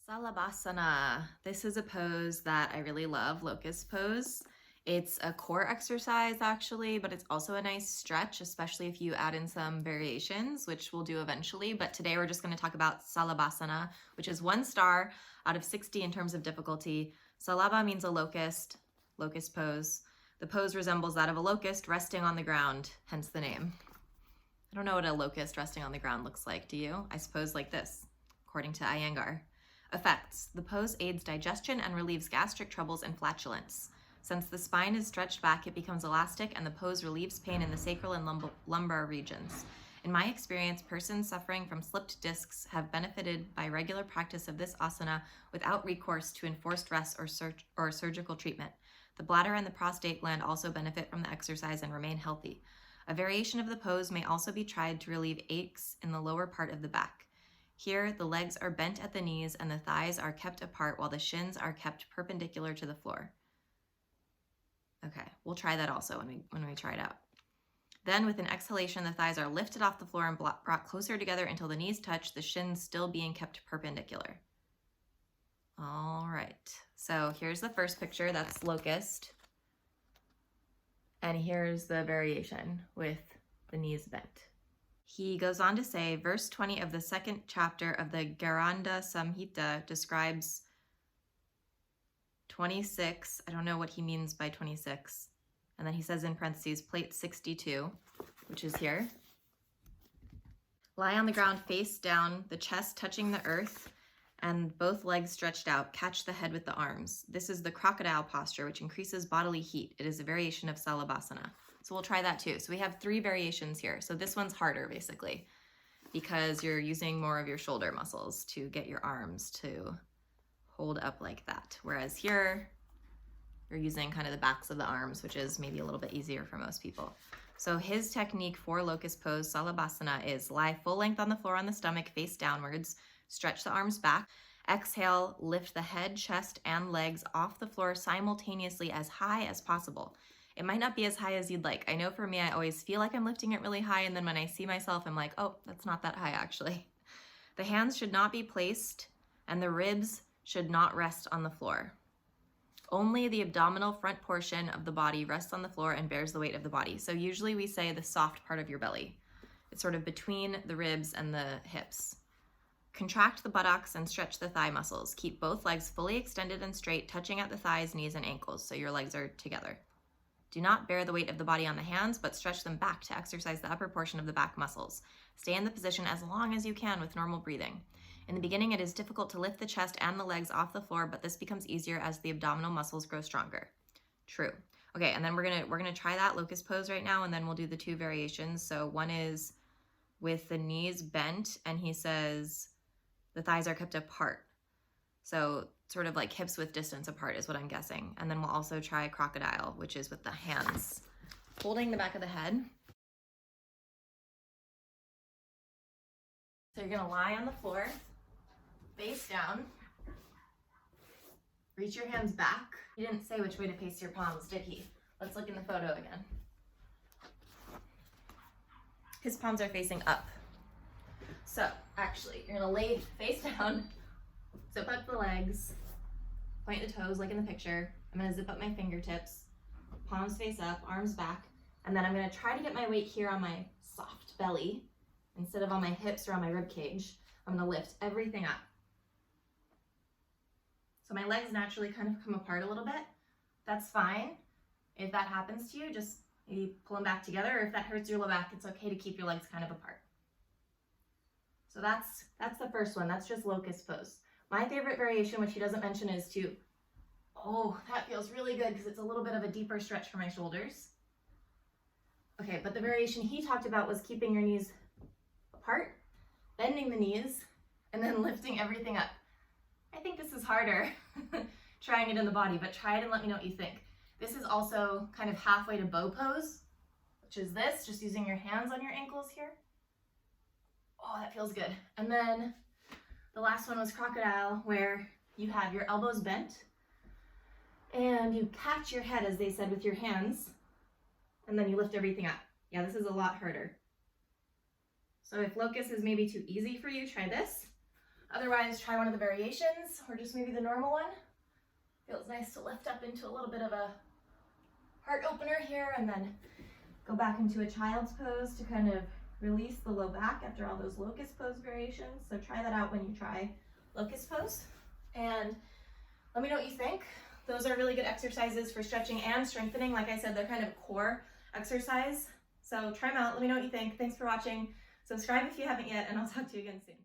Salabhasana. This is a pose that I really love, Locust Pose. It's a core exercise actually, but it's also a nice stretch, especially if you add in some variations, which we'll do eventually. But today we're just going to talk about Salabhasana, which is 1 star out of 60 in terms of difficulty. Salabha means a locust, locust pose. The pose resembles that of a locust resting on the ground, hence the name. I don't know what a locust resting on the ground looks like, do you? I suppose like this, according to Iyengar. Effects. The pose aids digestion and relieves gastric troubles and flatulence. Since the spine is stretched back, it becomes elastic and the pose relieves pain in the sacral and lumbar regions. In my experience, persons suffering from slipped discs have benefited by regular practice of this asana without recourse to enforced rest or surgical treatment. The bladder and the prostate gland also benefit from the exercise and remain healthy. A variation of the pose may also be tried to relieve aches in the lower part of the back. Here, the legs are bent at the knees and the thighs are kept apart while the shins are kept perpendicular to the floor. Okay, we'll try that also when we try it out. Then with an exhalation, the thighs are lifted off the floor and brought closer together until the knees touch, the shins still being kept perpendicular. All right, so here's the first picture, that's locust. And here's the variation with the knees bent. He goes on to say, verse 20 of the second chapter of the Garanda Samhita describes 26. I don't know what he means by 26. And then he says in parentheses, plate 62, which is here. Lie on the ground face down, the chest touching the earth, and both legs stretched out. Catch the head with the arms. This is the crocodile posture, which increases bodily heat. It is a variation of Salabhasana. So we'll try that too. So we have 3 variations here. So this one's harder basically because you're using more of your shoulder muscles to get your arms to hold up like that. Whereas here, you're using kind of the backs of the arms, which is maybe a little bit easier for most people. So his technique for locust pose, Salabhasana, is lie full length on the floor on the stomach, face downwards, stretch the arms back. Exhale, lift the head, chest, and legs off the floor simultaneously as high as possible. It might not be as high as you'd like. I know for me, I always feel like I'm lifting it really high, and then when I see myself, I'm like, oh, that's not that high actually. The hands should not be placed, and the ribs should not rest on the floor. Only the abdominal front portion of the body rests on the floor and bears the weight of the body. So usually we say the soft part of your belly. It's sort of between the ribs and the hips. Contract the buttocks and stretch the thigh muscles. Keep both legs fully extended and straight, touching at the thighs, knees, and ankles, so your legs are together. Do not bear the weight of the body on the hands, but stretch them back to exercise the upper portion of the back muscles. Stay in the position as long as you can with normal breathing. In the beginning, it is difficult to lift the chest and the legs off the floor, but this becomes easier as the abdominal muscles grow stronger. True. Okay, and then we're gonna try that locust pose right now, and then we'll do the 2 variations. So one is with the knees bent, and he says the thighs are kept apart. So sort of like hips width distance apart is what I'm guessing. And then we'll also try crocodile, which is with the hands holding the back of the head. So you're gonna lie on the floor, face down, reach your hands back. He didn't say which way to face your palms, did he? Let's look in the photo again. His palms are facing up. So actually, you're gonna lay face down, zip up the legs, point the toes like in the picture. I'm gonna zip up my fingertips, palms face up, arms back, and then I'm gonna try to get my weight here on my soft belly instead of on my hips or on my rib cage. I'm gonna lift everything up. So my legs naturally kind of come apart a little bit. That's fine. If that happens to you, just maybe pull them back together, or if that hurts your low back, it's okay to keep your legs kind of apart. So that's the first one. That's just locust pose. My favorite variation, which he doesn't mention, is to, oh, that feels really good because it's a little bit of a deeper stretch for my shoulders. Okay, but the variation he talked about was keeping your knees apart, bending the knees, and then lifting everything up. I think this is harder, trying it in the body, but try it and let me know what you think. This is also kind of halfway to bow pose, which is this, just using your hands on your ankles here. Oh, that feels good. And then the last one was crocodile, where you have your elbows bent and you catch your head, as they said, with your hands, and then you lift everything up. Yeah, this is a lot harder. So if locust is maybe too easy for you, try this. Otherwise, try one of the variations or just maybe the normal one. Feels nice to lift up into a little bit of a heart opener here and then go back into a child's pose to kind of release the low back after all those locust pose variations. So try that out when you try locust pose. And let me know what you think. Those are really good exercises for stretching and strengthening. Like I said, they're kind of a core exercise. So try them out. Let me know what you think. Thanks for watching. Subscribe if you haven't yet, and I'll talk to you again soon.